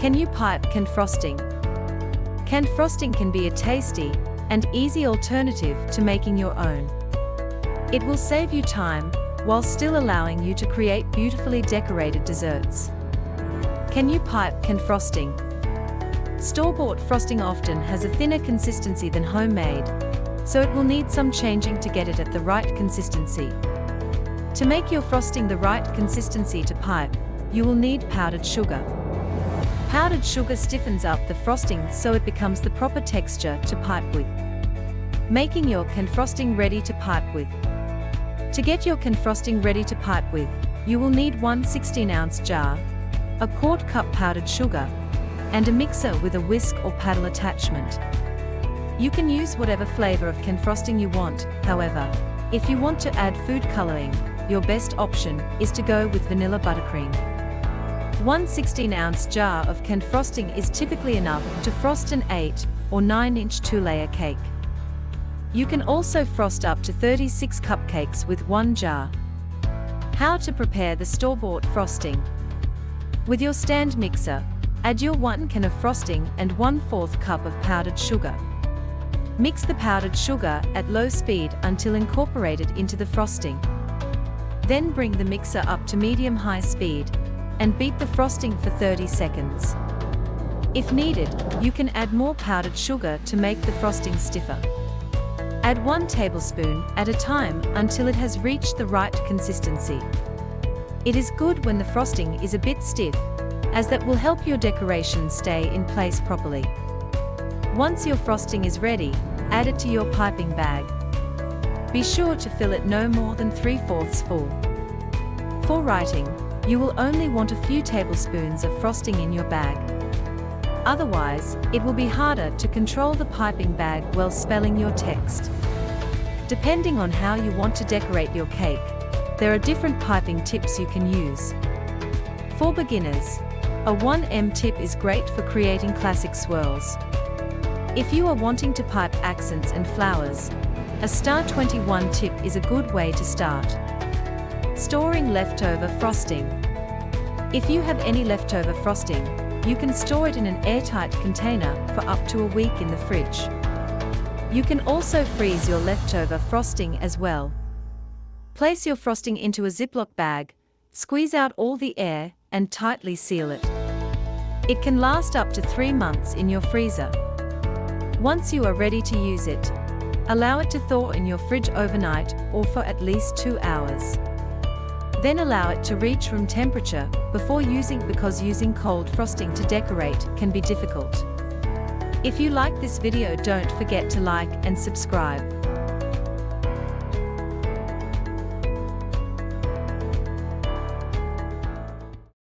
Can you pipe canned frosting? Canned frosting can be a tasty and easy alternative to making your own. It will save you time while still allowing you to create beautifully decorated desserts. Can you pipe canned frosting? Store-bought frosting often has a thinner consistency than homemade, so it will need some changing to get it at the right consistency. To make your frosting the right consistency to pipe, you will need powdered sugar. Powdered sugar stiffens up the frosting so it becomes the proper texture to pipe with. Making your canned frosting ready to pipe with. To get your canned frosting ready to pipe with, you will need one 16-ounce jar, a quart cup powdered sugar, and a mixer with a whisk or paddle attachment. You can use whatever flavor of canned frosting you want. However, if you want to add food coloring, your best option is to go with vanilla buttercream. One 16-ounce jar of canned frosting is typically enough to frost an 8 or 9-inch 2-layer cake. You can also frost up to 36 cupcakes with one jar. How to prepare the store-bought frosting? With your stand mixer, add your 1 can of frosting and 1/4 cup of powdered sugar. Mix the powdered sugar at low speed until incorporated into the frosting. Then bring the mixer up to medium-high speed and beat the frosting for 30 seconds. If needed, you can add more powdered sugar to make the frosting stiffer. Add 1 tablespoon at a time until it has reached the right consistency. It is good when the frosting is a bit stiff, as that will help your decoration stay in place properly. Once your frosting is ready, add it to your piping bag. Be sure to fill it no more than 3/4 full. For writing, you will only want a few tablespoons of frosting in your bag. Otherwise, it will be harder to control the piping bag while spelling your text. Depending on how you want to decorate your cake, there are different piping tips you can use. For beginners, a 1M tip is great for creating classic swirls. If you are wanting to pipe accents and flowers, a star 21 tip is a good way to start. Storing leftover frosting. If you have any leftover frosting, you can store it in an airtight container for up to a week in the fridge. You can also freeze your leftover frosting as well. Place your frosting into a Ziploc bag, squeeze out all the air, and tightly seal it. It can last up to 3 months in your freezer. Once you are ready to use it, allow it to thaw in your fridge overnight or for at least 2 hours. Then allow it to reach room temperature before using, because using cold frosting to decorate can be difficult. If you like this video, don't forget to like and subscribe.